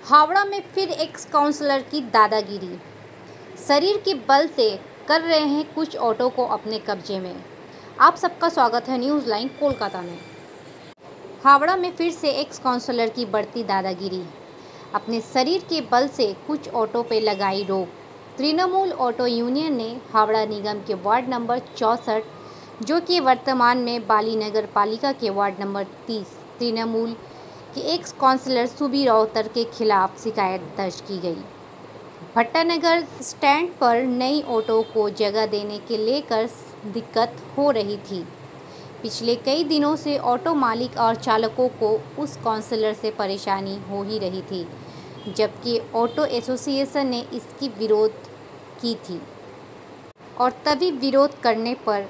हावड़ा में फिर x counsellor की दादागिरी। शरीर के बल से कर रहे हैं कुछ ऑटो को अपने कब्जे में। आप सबका स्वागत है न्यूज़ लाइन कोलकाता में। हावड़ा में फिर से एक्स काउंसलर की बढ़ती दादागिरी। अपने शरीर के बल से कुछ ऑटो पे लगाई रोक। तृणमूल ऑटो यूनियन ने हावड़ा निगम के वार्ड नंबर 64, जो कि वर्तमान में बाली नगर पालिका के वार्ड नंबर 30, तृणमूल कि एक्स काउंसलर सुबीर राउतर के खिलाफ शिकायत दर्ज की गई। भट्टानगर स्टैंड पर नई ऑटो को जगह देने के लेकर दिक्कत हो रही थी। पिछले कई दिनों से ऑटो मालिक और चालकों को उस काउंसलर से परेशानी हो ही रही थी, जबकि ऑटो एसोसिएशन ने इसकी विरोध की थी और तभी विरोध करने पर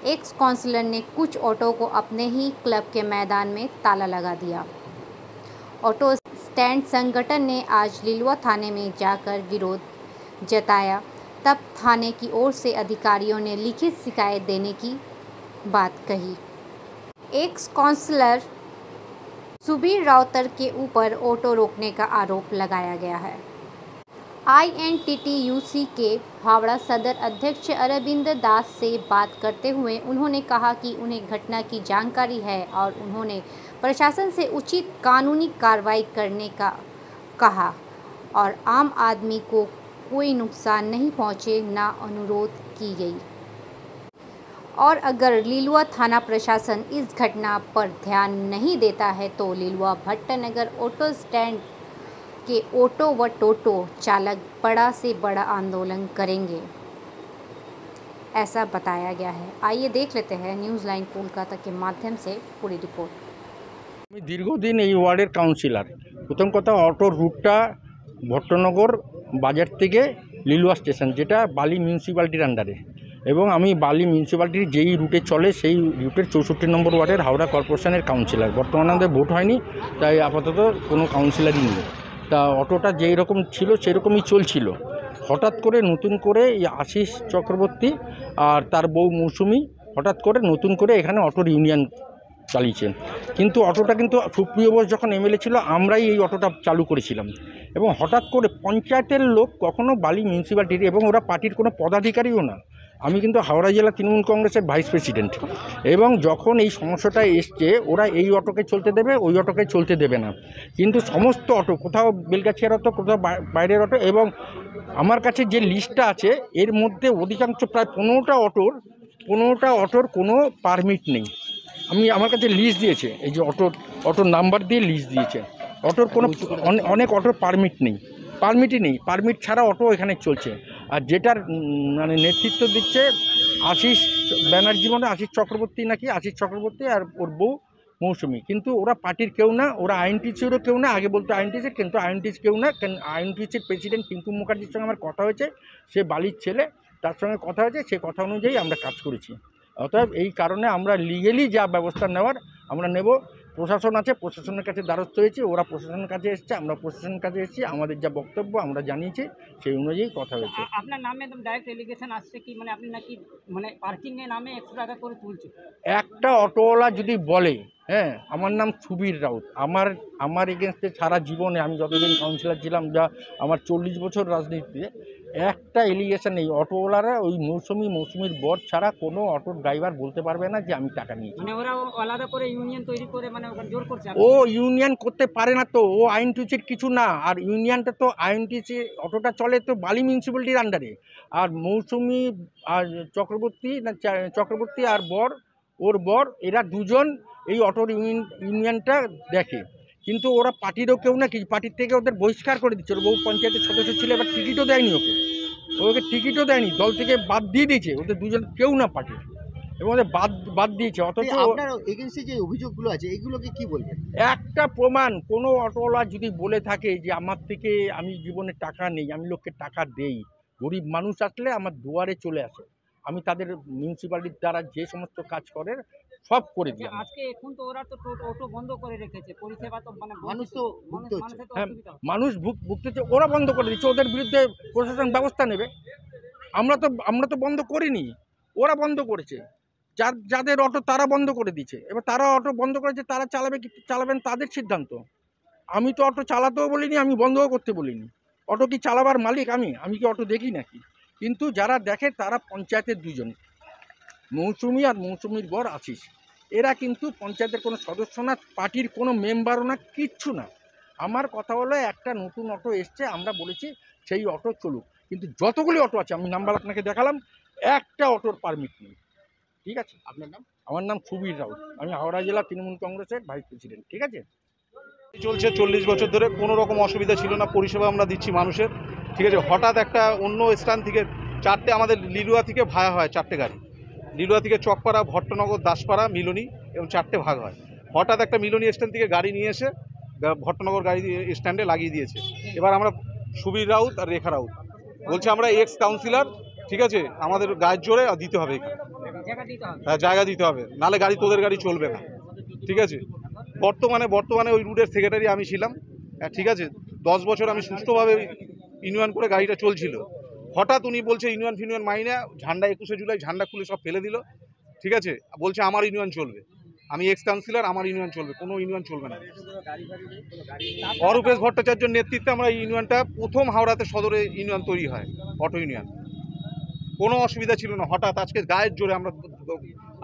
एक्स काउंसलर ने कुछ ऑटो को अपने ही क्लब के मैदान में ताला लगा दिया। ऑटो स्टैंड संगठन ने आज लिलुआ थाने में जाकर विरोध जताया। तब थाने की ओर से अधिकारियों ने लिखित शिकायत देने की बात कही। एक्स काउंसलर सुबीर राउतर के ऊपर ऑटो रोकने का आरोप लगाया गया है। INTTUC के हावड़ा सदर अध्यक्ष अरविंद दास से बात करते हुए उन्होंने कहा कि उन्हें घटना की जानकारी है और उन्होंने प्रशासन से उचित कानूनी कार्रवाई करने का कहा और आम आदमी को कोई नुकसान नहीं पहुंचे ना अनुरोध की गई। और अगर लिलुआ थाना प्रशासन इस घटना पर ध्यान नहीं देता है तो लिलुआ भट्टानगर ऑटो स्टैंड के ऑटो व टोटो चालक बड़ा से बड़ा आंदोलन करेंगे, ऐसा बताया गया है। आइए देख लेते हैं न्यूज़ लाइन कोलकाता के माध्यम से पूरी रिपोर्ट। আমি দীর্ঘদিন এই ওয়ার্ডের কাউন্সিলর। প্রথম কথা, অটোর রুটটা ভট্টনগর বাজার থেকে লিলুয়া স্টেশন, যেটা বালি মিউনিসিপ্যালিটির আন্ডারে, এবং আমি বালি মিউনিসিপ্যালিটির যেই রুটে চলে সেই রুটের 64 নম্বর ওয়ার্ডের হাওড়া কর্পোরেশনের কাউন্সিলর। বর্তমানে আমাদের ভোট হয়নি, তাই আপাতত কোনো কাউন্সিলরই নেই। তা অটোটা যেই রকম ছিল সেই রকমই চলছিল। হঠাৎ করে নতুন করে এই আশিস চক্রবর্তী আর তার বউ মৌসুমি হঠাৎ করে নতুন করে এখানে অটোর ইউনিয়ন চালিয়েছেন। কিন্তু অটোটা কিন্তু সুপ্রিয় বোস যখন এমএলএ ছিল আমরাই এই অটোটা চালু করেছিলাম, এবং হঠাৎ করে পঞ্চায়েতের লোক, কখনো বালি মিউনিসিপ্যালিটির, এবং ওরা পার্টির কোনো পদাধিকারীও না। আমি কিন্তু হাওড়া জেলা তৃণমূল কংগ্রেসের ভাইস প্রেসিডেন্ট, এবং যখন এই সমস্যাটা এসছে ওরা এই অটোকে চলতে দেবে, ওই অটোকে চলতে দেবে না। কিন্তু সমস্ত অটো, কোথাও বেলগাছিয়ার অটো, কোথাও বাইরের অটো, এবং আমার কাছে যে লিস্টটা আছে এর মধ্যে অধিকাংশ প্রায় 15টা অটোর কোনো পারমিট নেই। আমার কাছে লিস্ট দিয়েছে, এই যে অটোর নাম্বার দিয়ে লিস্ট দিয়েছে। অটোর কোনো অনেক অটোর পারমিটই নেই। পারমিট ছাড়া অটো এখানে চলছে। আর যেটার মানে নেতৃত্ব দিচ্ছে আশিস ব্যানার্জি, মানে আশিস চক্রবর্তী আর ওর বউ মৌসুমি। কিন্তু ওরা পার্টির কেউ না, ওরা INTTUC'রও কেউ না। আগে বলতো INTTUC, কিন্তু INTTUC কেউ না। INTTUC'র প্রেসিডেন্ট পিঙ্কু মুখার্জির সঙ্গে আমার কথা হয়েছে, সে বালির ছেলে, তার সঙ্গে কথা হয়েছে, সে কথা অনুযায়ী আমরা কাজ করেছি। অতএব এই কারণে আমরা লিগেলি যা ব্যবস্থা নেওয়ার আমরা নেব। প্রশাসন আছে, প্রশাসনের কাছে দ্বারস্থ হয়েছি, ওরা প্রশাসনের কাছে এসছে, আমরা প্রশাসনের কাছে এসেছি। আমাদের যা বক্তব্য আমরা জানিয়েছি, সেই অনুযায়ী কথা হয়েছে। আপনার নামে একদম ডাইরেক্ট এলিগেশন আসছে কি, মানে আপনি নাকি মানে পার্কিংয়ের নামে 100 টাকা করে তুলছে? একটা অটোওয়ালা যদি বলে হ্যাঁ আমার নাম সুবীর রাউত, আমার এগেনস্টে সারা জীবনে আমি যতদিন কাউন্সিলর ছিলাম, যা আমার 40 বছর রাজনীতিতে, একটা এলিগেশন নেই। অটোওয়ালারা ওই মৌসুমির বর ছাড়া কোনো অটো ড্রাইভার বলতে পারবে না যে আমি টাকা নিয়েছি। মানে ওরা আলাদা করে ইউনিয়ন তৈরি করে মানে ওখানে জোর করছে? ও ইউনিয়ন করতে পারে না, তো ও INTTUC'র কিছু না। আর ইউনিয়নটা তো INTTUC, অটোটা চলে তো বালি মিউনিসিপ্যালিটির আন্ডারে। আর মৌসুমি আর চক্রবর্তী আর ওর বর এরা দুজন এই অটোর ইউনিয়নটা দেখে। কিন্তু ওরা পার্টিরও কেউ না, কি পার্টির থেকে ওদের বহিষ্কার করে দিচ্ছে। ওর বউ পঞ্চায়েতের সদস্য ছিল, এবার টিকিটও দেয়নি ওকে টিকিটও দেয়নি, দল থেকে বাদ দিয়ে দিয়েছে। ওদের দুজন কেউ না পার্টির, এবং ওদের বাদ দিয়েছে। অথচ আপনার এগেন্সে যে অভিযোগগুলো আছে এগুলোকে কি বলবেন? একটা প্রমাণ, কোনো অটোওয়ালা যদি বলে থাকে যে আমার থেকে আমি জীবনে টাকা নেই, আমি লোককে টাকা দেই, গরিব মানুষ আসলে আমার দুয়ারে চলে আসে, আমি তাদের মিউনিসিপ্যালিটির দ্বারা যে সমস্ত কাজ করে সব করে দিই। আজকে এখন তো ওরা তো অটো বন্ধ করে রেখেছে, পরিষেবা তো মানে মানুষ তো ভুগতে হচ্ছে। হ্যাঁ, মানুষ ভুগতেছে, ওরা বন্ধ করে দিচ্ছে, ওদের বিরুদ্ধে প্রশাসন ব্যবস্থা নেবে। আমরা তো বন্ধ করিনি, ওরা বন্ধ করেছে। যাদের অটো তারা বন্ধ করে দিচ্ছে, এবার তারা অটো বন্ধ করেছে, তারা চালাবেন তাদের সিদ্ধান্ত। আমি তো অটো চালাতেও বলিনি, আমি বন্ধও করতে বলিনি। অটো কি চালাবার মালিক আমি কি অটো দেখি নাকি? কিন্তু যারা দেখে তারা পঞ্চায়েতের দুজন, মৌসুমি আর মৌসুমির বর আশিস। এরা কিন্তু পঞ্চায়েতের কোনো সদস্য না, পার্টির কোনো মেম্বারও না, কিচ্ছু না। আমার কথা হলো একটা নতুন অটো এসছে, আমরা বলেছি সেই অটো চলুক, কিন্তু যতগুলি অটো আছে আমি নাম্বার আপনাকে দেখালাম, একটা অটোর পারমিট নেই। ঠিক আছে? আপনার নাম? আমার নাম সুবীর রাউত, আমি হাওড়া জেলা তৃণমূল কংগ্রেসের ভাইস প্রেসিডেন্ট। ঠিক আছে? চলছে 40 বছর ধরে, কোনো রকম অসুবিধা ছিল না, পরিষেবা আমরা দিচ্ছি মানুষের। ঠিক আছে, হঠাৎ একটা অন্য স্থান থেকে চারটে, আমাদের লিলুয়া থেকে ভায়া হয় চারটে গাড়ি, লিলুয়া থেকে চকপাড়া, ভট্টনগর, দাসপাড়া, মিলনী, এবং চারটে ভাগ হয়। হঠাৎ একটা মিলনী স্ট্যান্ড থেকে গাড়ি নিয়ে এসে ভট্টনগর গাড়ি স্ট্যান্ডে লাগিয়ে দিয়েছে। এবার আমরা সুবীর রাউত আর রেখা রাউত বলছি, আমরা এক্স কাউন্সিলর, ঠিক আছে, আমাদের গায়ের জোরে দিতে হবে এখানে, হ্যাঁ জায়গা দিতে হবে, নাহলে গাড়ি, তোদের গাড়ি চলবে না। ঠিক আছে, বর্তমানে ওই রুটের সেক্রেটারি আমি ছিলাম। ঠিক আছে, 10 বছর আমি সুষ্ঠুভাবে ইউনিয়ন করে গাড়িটা চলছিল। হঠাৎ উনি বলছে ইউনিয়ন ফিউনিয়ন মাইনে, ঝান্ডা 21শে জুলাই ঝান্ডা খুলে সব ফেলে দিল। ঠিক আছে, বলছে আমার ইউনিয়ন চলবে, আমি এক্স কাউন্সিলর, আমার ইউনিয়ন চলবে, কোনো ইউনিয়ন চলবে না। অরূপেশ ভট্টাচার্যের নেতৃত্বে আমরা এই ইউনিয়নটা প্রথম হাওড়াতে সদরে ইউনিয়ন তৈরি হয়, অটো ইউনিয়ন। কোনো অসুবিধা ছিল না। হঠাৎ আজকে গায়ের জোরে আমরা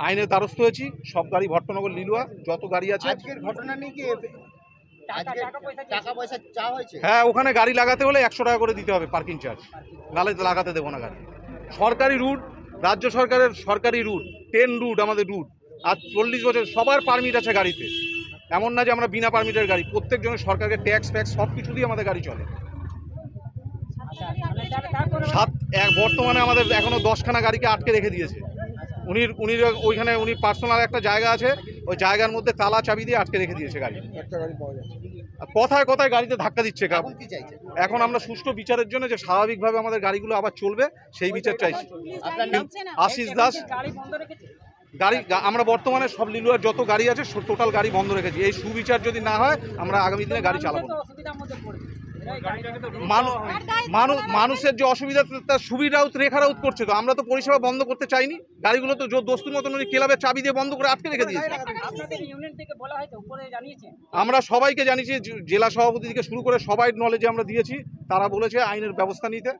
আইনের দ্বারস্থ হয়েছি। সব গাড়ি ভট্টনগর লিলুয়া যত গাড়ি আছে, আজকের ঘটনা নিয়ে কি আজকে টাকা পয়সা চাওয়া হয়েছে? হ্যাঁ, ওখানে গাড়ি লাগাতে হলে 100 টাকা করে দিতে হবে পার্কিং চার্জ, নাহলে লাগাতে দেবো না গাড়ি। সরকারি রুট, রাজ্য সরকারের সরকারি রুট, 10 রুট আমাদের রুট। আর 40 বছর সবার পারমিট আছে গাড়িতে, এমন না যে আমরা বিনা পারমিটের গাড়ি। প্রত্যেকজনের সরকারের ট্যাক্স ফ্যাক্স সব কিছু দিয়ে আমাদের গাড়ি চলে। বর্তমানে আমাদের এখনো 10খানা গাড়িকে আটকে রেখে দিয়েছে। উনি ওইখানে উনি পার্সোনাল একটা জায়গা আছে, ওই জায়গার মধ্যে তালা চাবি দিয়ে আটকে রেখে দিয়েছে গাড়ি। কথায় কথায় গাড়িতে ধাক্কা দিচ্ছে। এখন আমরা সুষ্ঠু বিচারের জন্য, যে স্বাভাবিকভাবে আমাদের গাড়িগুলো আবার চলবে, সেই বিচার চাইছি। আশিস দাস গাড়ি, আমরা বর্তমানে সব লিলুয়ার যত গাড়ি আছে টোটাল গাড়ি বন্ধ রেখেছি। এই সুবিচার যদি না হয়, আমরা আগামী দিনে গাড়ি চালাবো না। মানুষের যে অসুবিধা, তার সুবীর রাউত, রেখা রাউত করছে। তো আমরা তো পরিষেবা বন্ধ করতে চাইনি। গাড়িগুলো তো দস্তুর মতন ক্লাবের চাবি দিয়ে বন্ধ করে আটকে রেখে দিয়েছে। আমরা সবাইকে জানিয়েছি, জেলা সভাপতি থেকে শুরু করে সবাই নলেজে আমরা দিয়েছি। তারা বলেছে আইনের ব্যবস্থা নিতে।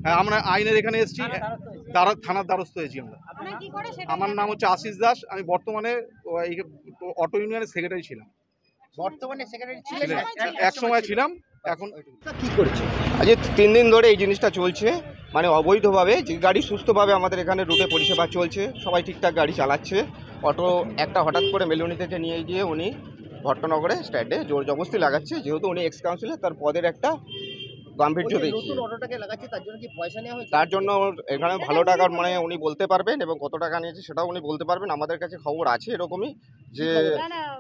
হ্যাঁ, আমরা আইনের এখানে এসেছি, থানার দ্বারস্থ হয়েছি আমরা। আমার নাম হচ্ছে আশিস দাস, আমি বর্তমানে অটো ইউনিয়নের সেক্রেটারি ছিলাম। বর্তমানে সেক্রেটারি ছিলেন? এক সময় ছিলাম। এখন কি করেছে? আজ 3 দিন ধরে এই জিনিসটা চলছে, মানে অবৈধভাবে যে গাড়ি সুস্থভাবে আমাদের এখানে রুটে পরিষেবা চলছে, সবাই ঠিকঠাক গাড়ি চালাচ্ছে। অটো একটা হঠাৎ করে মেলুনি থেকে নিয়ে গিয়ে উনি ভট্টনগরে স্ট্যান্ডে জোর জবরদস্তি লাগাচ্ছে। যেহেতু উনি এক্স কাউন্সিলর, তার পদের একটা গাম্ভীর্য দেখি। নতুন অটোটাকে লাগাচ্ছে, তার জন্য কি পয়সা নেওয়া হয়েছে? তার জন্য এখানে ভালো টাকার মানে উনি বলতে পারবেন, এবং কত টাকা নিয়েছে সেটাও উনি বলতে পারবেন। আমাদের কাছে খবর আছে এরকমই, যে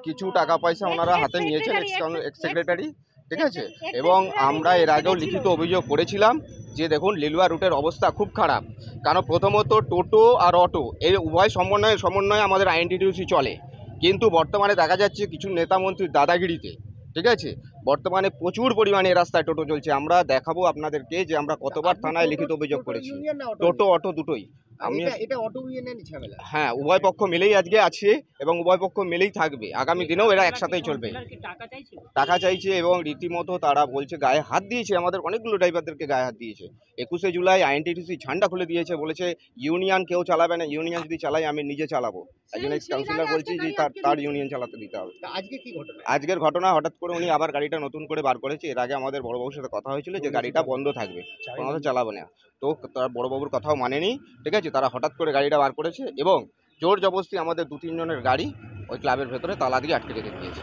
কিছু টাকা পয়সা ওনারা হাতে নিয়েছেন, এক্স সেক্রেটারি। ঠিক আছে, এবং আমরা এর আগেও লিখিত অভিযোগ করেছিলাম যে দেখুন লিলুয়া রুটের অবস্থা খুব খারাপ। কারণ প্রথমত টোটো আর অটো এই উভয় সমন্বয়ে আমাদের আইএনটিটিউসি চলে, কিন্তু বর্তমানে দেখা যাচ্ছে কিছু নেতামন্ত্রীর দাদাগিরিতে, ঠিক আছে, বর্তমানে প্রচুর পরিমাণে এই রাস্তায় টোটো চলছে। আমরা দেখাবো আপনাদেরকে যে আমরা কতবার থানায় লিখিত অভিযোগ করেছি। টোটো অটো দুটোই। এটা অটো ইউনিয়নের ঝামেলা। হ্যাঁ, উভয় পক্ষ মিলেই আজকে আছে এবং উভয় পক্ষ মিলেই থাকবে। আগামী দিনেও এরা একসাথেই চলবে। টাকা চাইছে এবং রীতিমতো তারা বলছে গায়ে হাত দিয়েছে, আমাদের অনেকগুলো ড্রাইভারদেরকে গায়ে হাত দিয়েছে। 21শে জুলাই আইএনটিটিউসি ঝান্ডা খুলে দিয়েছে, বলেছে ইউনিয়ন কেউ চালাবে না, ইউনিয়ন যদি চালাই আমি নিজে চালাবো। একজন এক্স কাউন্সিলর বলছি যে তার ইউনিয়ন চালাতে দিতে হবে। আজকে কি ঘটনা? আজকের ঘটনা, হঠাৎ করে উনি আবার গাড়িটা নতুন করে বার করেছে। এর আগে আমাদের বড়বাবুর সাথে কথা হয়েছিল যে গাড়িটা বন্ধ থাকবে, কোনো চালাবে না। তো তার বড়বাবুর কথাও মানেনি। ঠিক আছে, তারা হঠাৎ করে গাড়িটা বার করেছে এবং জোর জবরদস্তি আমাদের 2-3 জনের গাড়ি ওই ক্লাবের ভেতরে তালা দিয়ে আটকে রেখে দিয়েছে।